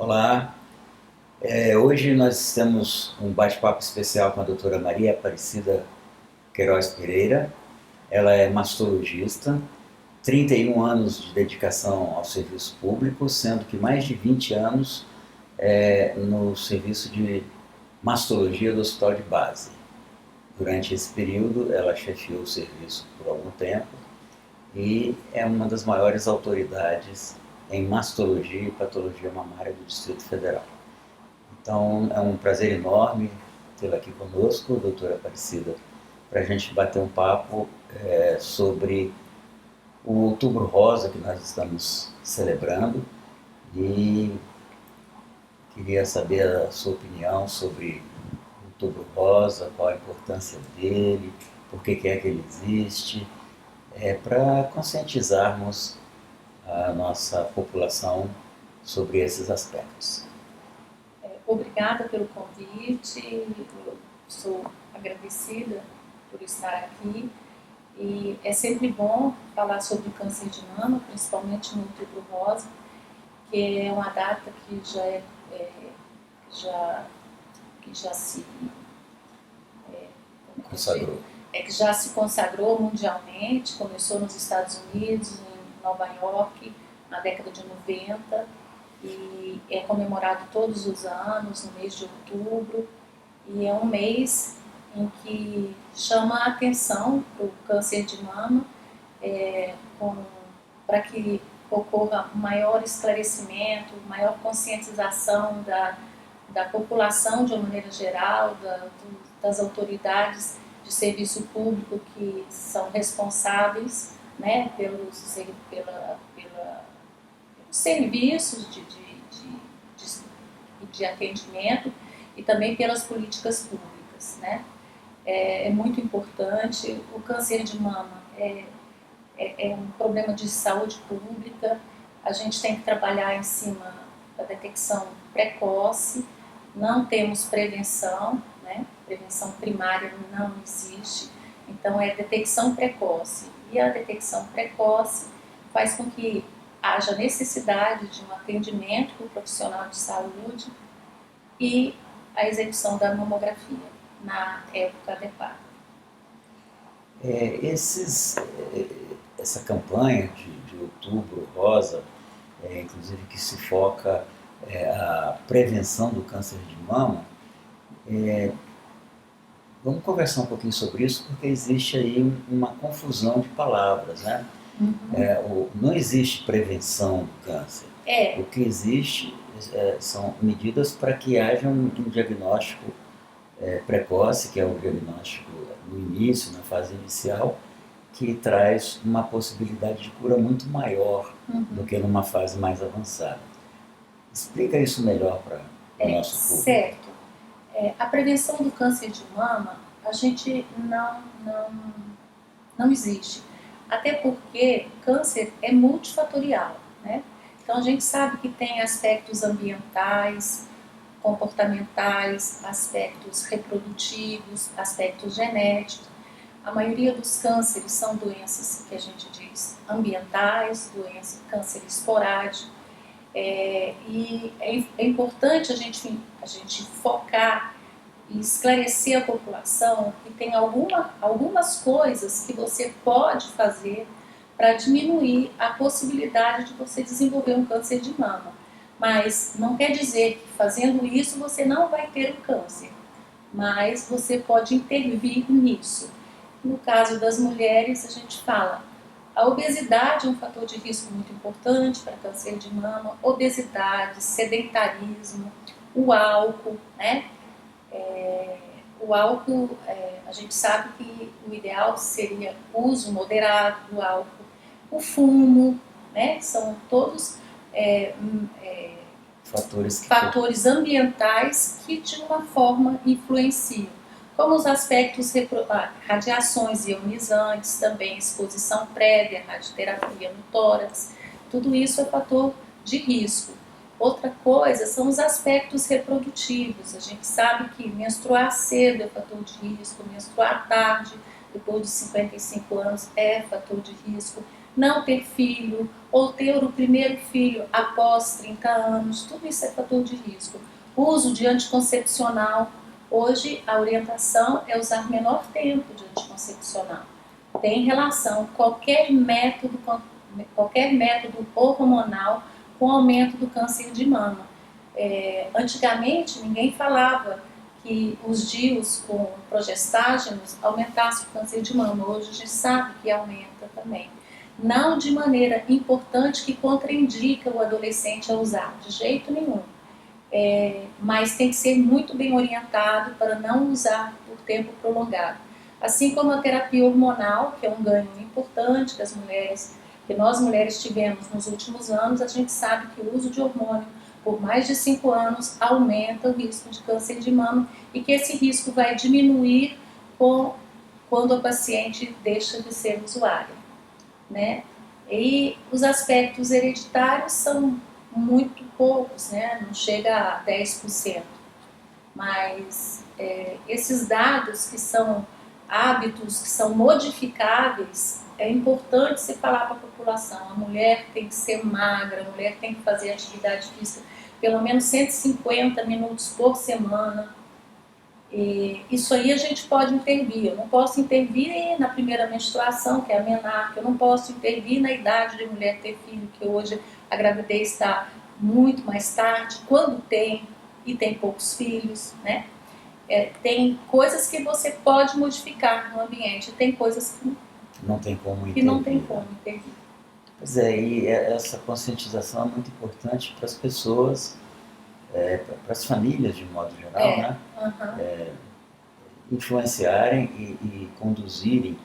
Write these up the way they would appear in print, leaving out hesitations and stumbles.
Olá, hoje nós temos um bate-papo especial com a doutora Maria Aparecida Queiroz Pereira. Ela é mastologista, 31 anos de dedicação ao serviço público, sendo que mais de 20 anos no serviço de mastologia do Hospital de Base. Durante esse período, ela chefiou o serviço por algum tempo e é uma das maiores autoridades em mastologia e patologia mamária do Distrito Federal. Então é um prazer enorme tê-la aqui conosco, doutora Aparecida, para a gente bater um papo sobre o Outubro Rosa que nós estamos celebrando e queria saber a sua opinião sobre o Outubro Rosa, qual a importância dele, por que é que ele existe, para conscientizarmos a nossa população sobre esses aspectos. Obrigada pelo convite, eu sou agradecida por estar aqui e é sempre bom falar sobre o câncer de mama, principalmente no Outubro Rosa, que é uma data que já se Consagrou. que já se consagrou mundialmente, começou nos Estados Unidos, em Nova York, na década de 90, e é comemorado todos os anos, no mês de outubro, e é um mês em que chama a atenção para o câncer de mama, para que ocorra um maior esclarecimento, maior conscientização da população de uma maneira geral, das autoridades de serviço público que são responsáveis, né, pelos serviços de atendimento e também pelas políticas públicas, né? É muito importante. O câncer de mama é um problema de saúde pública. A gente tem que trabalhar em cima da detecção precoce. Não temos prevenção, né? Prevenção primária não existe. Então é detecção precoce. E a detecção precoce faz com que haja necessidade de um atendimento para o profissional de saúde e a execução da mamografia na época adequada. Essa campanha de Outubro Rosa, inclusive que se foca a prevenção do câncer de mama, vamos conversar um pouquinho sobre isso, porque existe aí uma confusão de palavras, né? Não existe prevenção do câncer. O que existe são medidas para que haja um diagnóstico precoce, que é o diagnóstico no início, na fase inicial, que traz uma possibilidade de cura muito maior do que numa fase mais avançada. Explica isso melhor para o nosso público. Certo. A prevenção do câncer de mama, a gente não existe. Até porque câncer é multifatorial, né? Então a gente sabe que tem aspectos ambientais, comportamentais, aspectos reprodutivos, aspectos genéticos. A maioria dos cânceres são doenças que a gente diz ambientais, câncer esporádico. E é importante a gente focar e esclarecer a população que tem algumas coisas que você pode fazer para diminuir a possibilidade de você desenvolver um câncer de mama. Mas não quer dizer que fazendo isso você não vai ter o câncer, mas você pode intervir nisso. No caso das mulheres, a gente fala, a obesidade é um fator de risco muito importante para câncer de mama, obesidade, sedentarismo, o álcool, né? O álcool, a gente sabe que o ideal seria o uso moderado do álcool, o fumo, né? São todos fatores ambientais que de uma forma influenciam, como os aspectos radiações ionizantes, também exposição prévia, radioterapia no tórax, tudo isso é fator de risco. Outra coisa são os aspectos reprodutivos. A gente sabe que menstruar cedo é fator de risco, menstruar tarde, depois de 55 anos, é fator de risco. não ter filho, ou ter o primeiro filho após 30 anos, tudo isso é fator de risco. O uso de anticoncepcional, hoje a orientação é usar menor tempo de anticoncepcional. Tem relação qualquer método hormonal com o aumento do câncer de mama. Antigamente ninguém falava que os DIUs com progestágenos aumentassem o câncer de mama. Hoje a gente sabe que aumenta também. Não de maneira importante que contraindica o adolescente a usar, de jeito nenhum. Mas tem que ser muito bem orientado para não usar por tempo prolongado. Assim como a terapia hormonal, que é um ganho importante que nós mulheres tivemos nos últimos anos, a gente sabe que o uso de hormônio por mais de 5 anos aumenta o risco de câncer de mama e que esse risco vai diminuir quando a paciente deixa de ser usuária, né? E os aspectos hereditários são muito poucos, né? Não chega a 10%, mas esses dados que são hábitos que são modificáveis, é importante se falar para a população. A mulher tem que ser magra, a mulher tem que fazer atividade física pelo menos 150 minutos por semana. E isso aí a gente pode intervir. Eu não posso intervir na primeira menstruação, que é a menarca, eu não posso intervir na idade de mulher ter filho, que hoje a gravidez está muito mais tarde, quando tem e tem poucos filhos, né? Tem coisas que você pode modificar no ambiente, tem coisas que não tem como intervir. Que não tem como intervir. Pois é, e essa conscientização é muito importante para as pessoas, para as famílias de modo geral, né? Influenciarem e conduzirem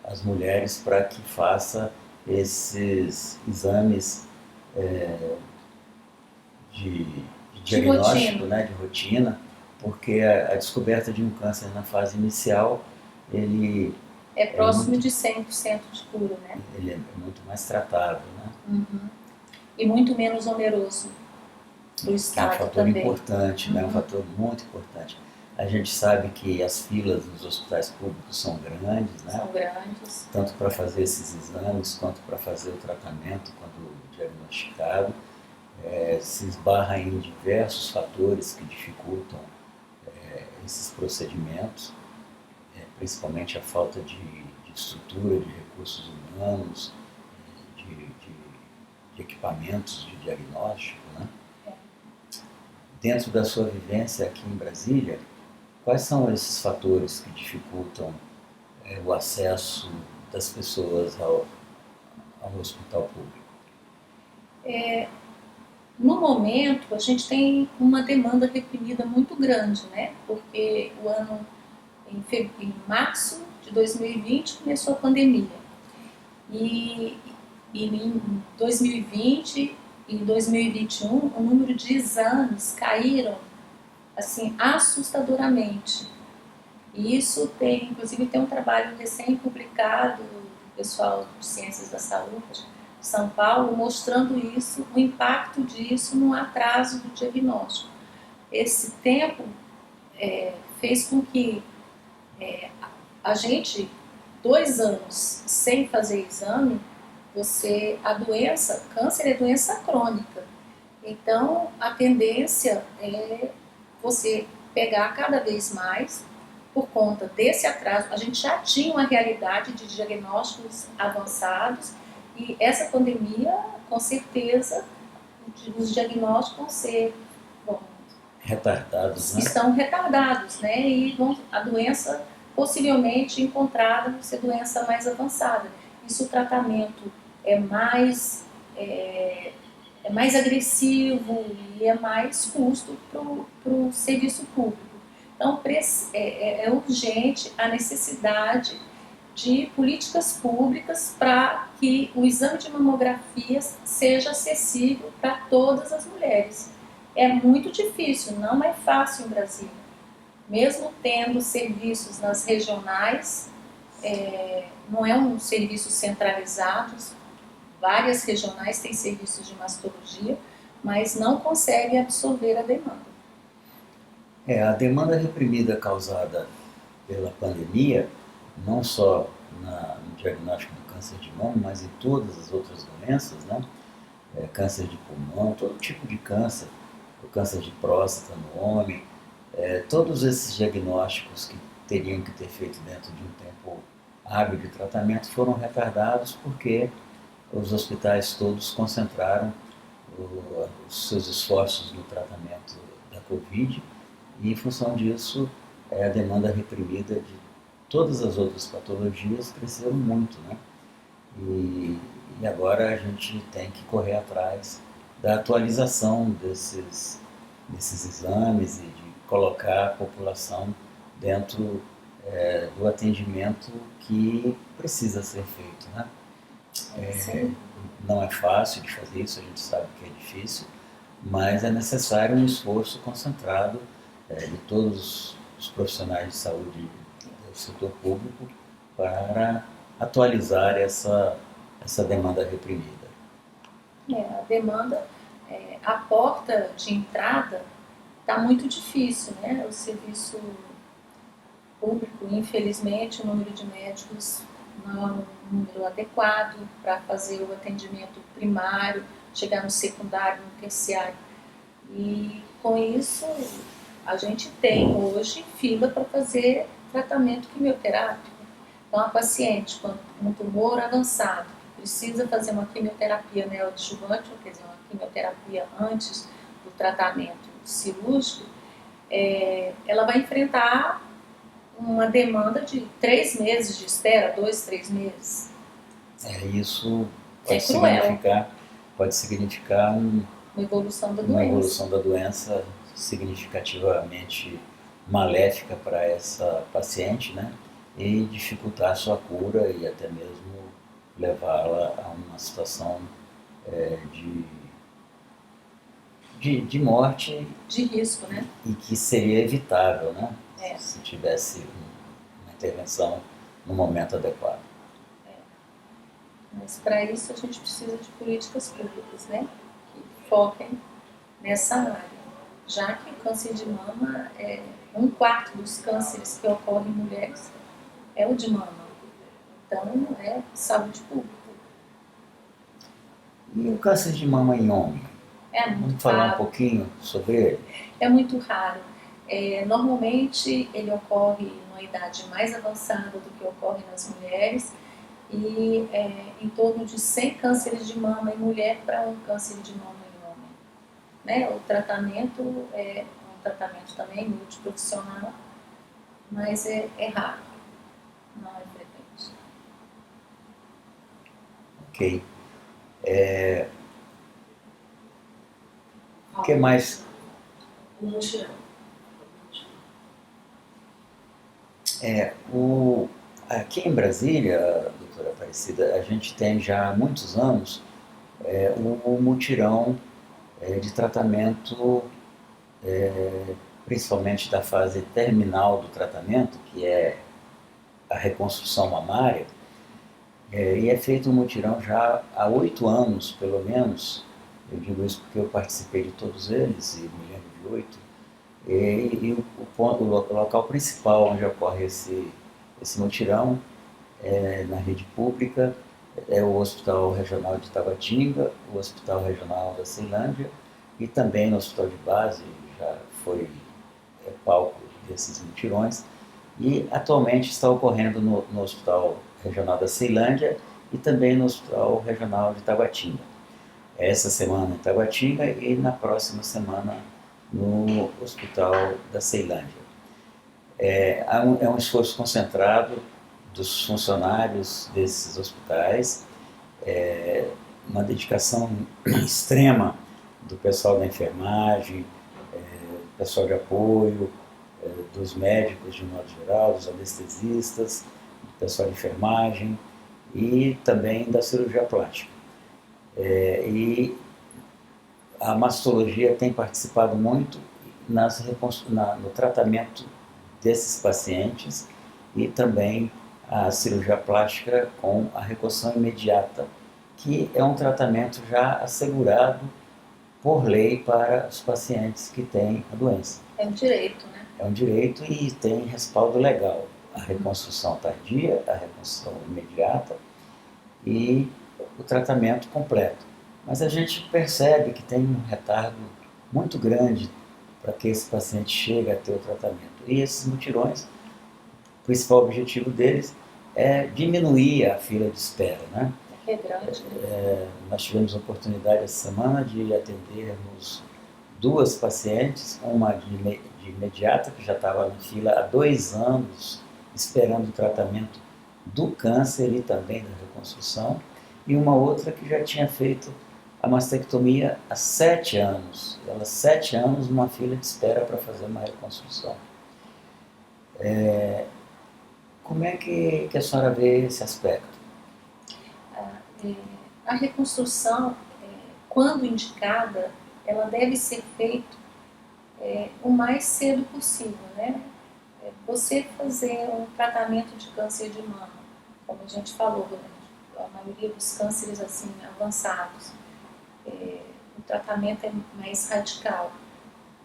as mulheres para que façam esses exames de diagnóstico, né, de rotina, porque a descoberta de um câncer na fase inicial, ele é próximo de 100% de cura, né? Ele é muito mais tratável, né? E muito menos oneroso do Estado também. É um fator importante, né? Um fator muito importante. A gente sabe que as filas nos hospitais públicos são grandes, né? São grandes. Tanto para fazer esses exames, quanto para fazer o tratamento quando diagnosticado. Se esbarra em diversos fatores que dificultam esses procedimentos, principalmente a falta de estrutura, de recursos humanos, de equipamentos de diagnóstico, né? Dentro da sua vivência aqui em Brasília, quais são esses fatores que dificultam o acesso das pessoas ao hospital público? No momento, a gente tem uma demanda reprimida muito grande, né? Porque em março de 2020 começou a pandemia. E em 2020 e 2021, o número de exames caíram assim, assustadoramente. E isso inclusive tem um trabalho recém-publicado do pessoal de Ciências da Saúde, São Paulo, mostrando isso, o impacto disso no atraso do diagnóstico. Esse tempo fez com que a gente, 2 anos sem fazer exame, câncer é doença crônica. Então, a tendência é você pegar cada vez mais por conta desse atraso. A gente já tinha uma realidade de diagnósticos avançados, e essa pandemia, com certeza, os diagnósticos vão ser retardados, né? Estão retardados, né? E a doença possivelmente encontrada vai ser doença mais avançada. Isso, o tratamento é mais agressivo e é mais custo para o serviço público. Então, é urgente a necessidade de políticas públicas para que o exame de mamografia seja acessível para todas as mulheres. É muito difícil, não é fácil em Brasília. Mesmo tendo serviços nas regionais, não é um serviço centralizado, várias regionais têm serviços de mastologia, mas não conseguem absorver a demanda. A demanda reprimida causada pela pandemia, não só no diagnóstico do câncer câncer de mama, mas em todas as outras doenças, né? Câncer de pulmão, todo tipo de câncer, o câncer de próstata no homem, todos esses diagnósticos que teriam que ter feito dentro de um tempo hábil de tratamento foram retardados porque os hospitais todos concentraram os seus esforços no tratamento da Covid e, em função disso, a demanda reprimida de todas as outras patologias cresceram muito, né? E agora a gente tem que correr atrás da atualização desses exames e de colocar a população dentro do atendimento que precisa ser feito, né? Não é fácil de fazer isso, a gente sabe que é difícil, mas é necessário um esforço concentrado de todos os profissionais de saúde do setor público para atualizar essa demanda reprimida. A demanda, a porta de entrada está muito difícil, né? O serviço público, infelizmente, o número de médicos não é um número adequado para fazer o atendimento primário, chegar no secundário, no terciário. E com isso, a gente tem hoje fila para fazer tratamento quimioterápico. Então, a paciente com um tumor avançado, que precisa fazer uma quimioterapia neoadjuvante, quer dizer, uma quimioterapia antes do tratamento cirúrgico, ela vai enfrentar uma demanda de 3 meses de espera, 2, 3 meses. Isso pode significar uma evolução da doença significativamente maléfica para essa paciente, né? E dificultar a sua cura e até mesmo levá-la a uma situação de morte. De risco, né? E que seria evitável, né? Se tivesse uma intervenção no momento adequado. Mas para isso a gente precisa de políticas públicas, né? Que foquem nessa área. Já que o câncer de mama, 1/4 dos cânceres que ocorrem em mulheres é o de mama. Então, é saúde pública. E o câncer de mama em homem? Vamos falar um pouquinho sobre ele? É muito raro. Normalmente, ele ocorre numa idade mais avançada do que ocorre nas mulheres e em torno de 100 cânceres de mama em mulher para um câncer de mama em homem. Né? O tratamento é um tratamento também multiprofissional, mas é raro, não é frequente. Ok. O que mais? O mutirão. Aqui em Brasília, doutora Aparecida, a gente tem já há muitos anos o mutirão de tratamento, principalmente da fase terminal do tratamento, que é a reconstrução mamária, e é feito um mutirão já há 8 anos, pelo menos. Eu digo isso porque eu participei de todos eles e me lembro de 8. E o local principal onde ocorre esse mutirão na rede pública é o Hospital Regional de Tabatinga, o Hospital Regional da Ceilândia e também no Hospital de Base, já foi palco desses mutirões. E atualmente está ocorrendo no Hospital Regional da Ceilândia e também no Hospital Regional de Tabatinga. Essa semana em Tabatinga e na próxima semana no Hospital da Ceilândia. É um esforço concentrado dos funcionários desses hospitais, uma dedicação extrema do pessoal da enfermagem, pessoal de apoio, dos médicos de modo geral, dos anestesistas, do pessoal de enfermagem e também da cirurgia plástica. E a mastologia tem participado muito no tratamento desses pacientes e também a cirurgia plástica com a reconstrução imediata, que é um tratamento já assegurado por lei para os pacientes que têm a doença. É um direito, né? É um direito e tem respaldo legal. A reconstrução tardia, a reconstrução imediata e o tratamento completo. Mas a gente percebe que tem um retardo muito grande para que esse paciente chegue a ter o tratamento. E esses mutirões, o principal objetivo deles é diminuir a fila de espera, né? É grande, né? Nós tivemos a oportunidade essa semana de atendermos 2 pacientes, uma de imediata, que já estava na fila há 2 anos, esperando o tratamento do câncer e também da reconstrução, e uma outra que já tinha feito a mastectomia há 7 anos. Ela 7 anos numa fila de espera para fazer uma reconstrução. Como é que a senhora vê esse aspecto? A reconstrução, quando indicada, ela deve ser feita o mais cedo possível, né? Você fazer um tratamento de câncer de mama, como a gente falou, né? A maioria dos cânceres assim avançados, o tratamento é mais radical.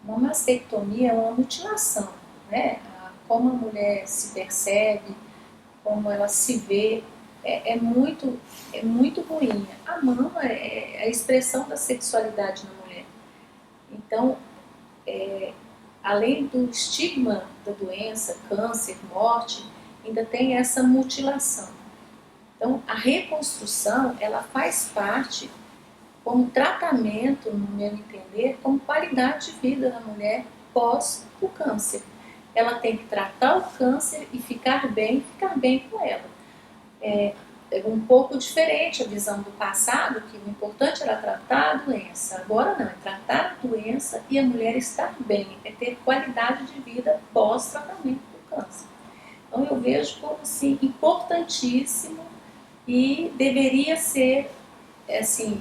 Uma mastectomia é uma mutilação, né? Como a mulher se percebe, como ela se vê, é muito ruim. A mama é a expressão da sexualidade na mulher. Então, além do estigma da doença, câncer, morte, ainda tem essa mutilação. Então, a reconstrução, ela faz parte como tratamento, no meu entender, como qualidade de vida da mulher pós o câncer. Ela tem que tratar o câncer e ficar bem com ela. É um pouco diferente a visão do passado, que o importante era tratar a doença. Agora não, é tratar a doença e a mulher estar bem, é ter qualidade de vida pós-tratamento do câncer. Então eu vejo como assim, importantíssimo e deveria ser assim,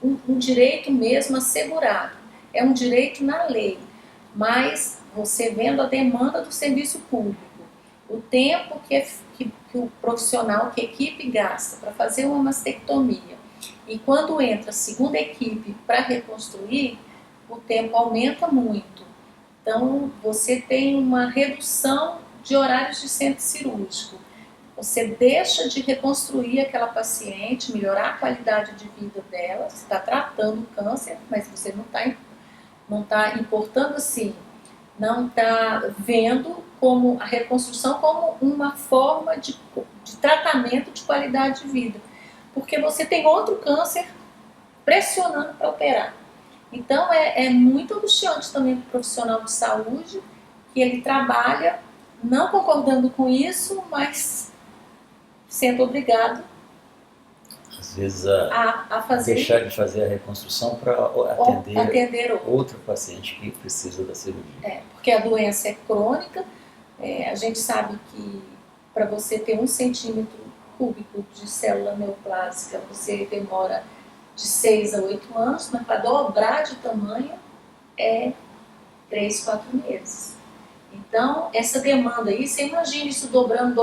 um direito mesmo assegurado. É um direito na lei, mas você vendo a demanda do serviço público, o tempo que o profissional, que a equipe gasta para fazer uma mastectomia, e quando entra a segunda equipe para reconstruir, o tempo aumenta muito. Então, você tem uma redução de horários de centro cirúrgico. Você deixa de reconstruir aquela paciente, melhorar a qualidade de vida dela, você está tratando o câncer, mas você não está importando assim, não está vendo como a reconstrução como uma forma de tratamento de qualidade de vida, porque você tem outro câncer pressionando para operar. Então é muito angustiante também para o profissional de saúde, que ele trabalha não concordando com isso, mas sendo obrigado Às vezes a fazer, deixar de fazer a reconstrução para atender outro paciente que precisa da cirurgia. Porque a doença é crônica. A gente sabe que para você ter 1 centímetro cúbico de célula neoplásica, você demora de 6 a 8 anos, mas para dobrar de tamanho é 3, 4 meses. Então, essa demanda aí, você imagina isso dobrando,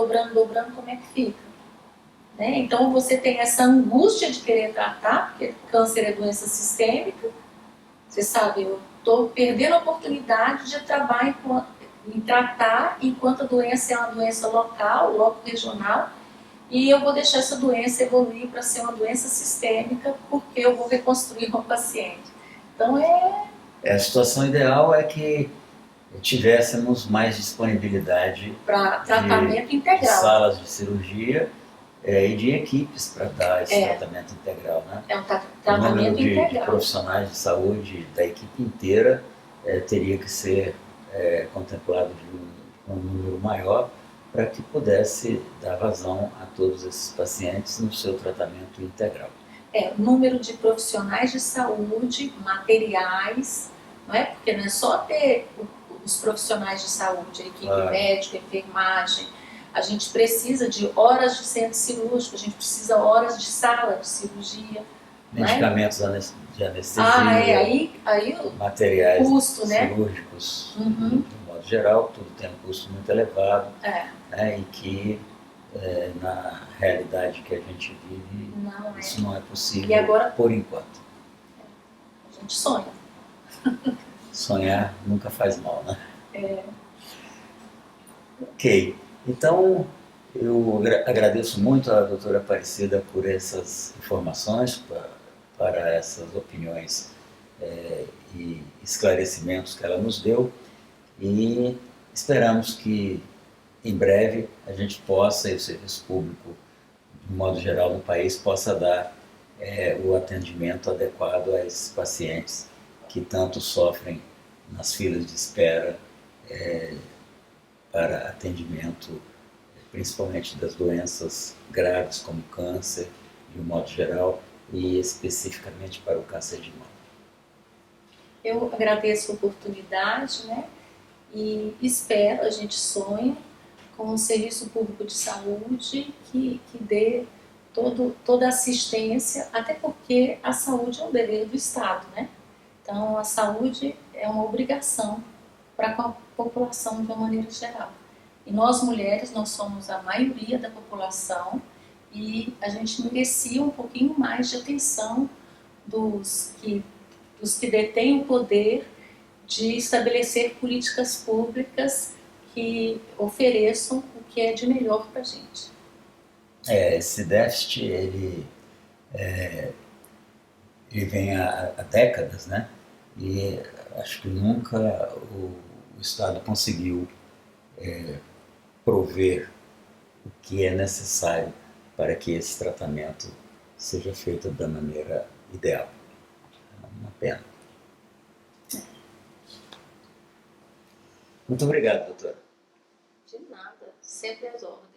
como é que fica? Né? Então, você tem essa angústia de querer tratar, porque câncer é doença sistêmica. Você sabe, eu estou perdendo a oportunidade de trabalhar em tratar enquanto a doença é uma doença local, local regional, e eu vou deixar essa doença evoluir para ser uma doença sistêmica porque eu vou reconstruir uma paciente. Então a situação ideal é que tivéssemos mais disponibilidade para tratamento integral, de salas de cirurgia e de equipes para dar esse tratamento integral, né? É um tratamento integral. De profissionais de saúde da equipe inteira teria que ser contemplado de um número maior para que pudesse dar vazão a todos esses pacientes no seu tratamento integral. O número de profissionais de saúde, materiais, não é? Porque não é só ter os profissionais de saúde, a equipe médica, enfermagem. A gente precisa de horas de centro cirúrgico, a gente precisa de horas de sala de cirurgia. Medicamentos de anestesia, aí materiais custo, cirúrgicos, né? De modo geral, tudo tem um custo muito elevado, né? E que na realidade que a gente vive, isso não é possível e agora, por enquanto. A gente sonha. Sonhar nunca faz mal, né? Ok. Então, Eu agradeço muito à doutora Aparecida por essas informações, para essas opiniões e esclarecimentos que ela nos deu, e esperamos que em breve a gente possa, e o serviço público, de modo geral, no país, possa dar o atendimento adequado a esses pacientes que tanto sofrem nas filas de espera para atendimento, principalmente das doenças graves como câncer, de um modo geral, e especificamente para o câncer de mama. Eu agradeço a oportunidade, né? E espero, a gente sonha com um serviço público de saúde que dê toda a assistência, até porque a saúde é um dever do Estado, né? Então, a saúde é uma obrigação para a população de uma maneira geral. E nós mulheres, nós somos a maioria da população e a gente merecia um pouquinho mais de atenção dos que detêm o poder de estabelecer políticas públicas que ofereçam o que é de melhor para a gente. Esse déficit, ele vem há décadas, né? E acho que nunca o Estado conseguiu prover o que é necessário para que esse tratamento seja feito da maneira ideal. É uma pena. Muito obrigado, doutora. De nada, sempre às ordens.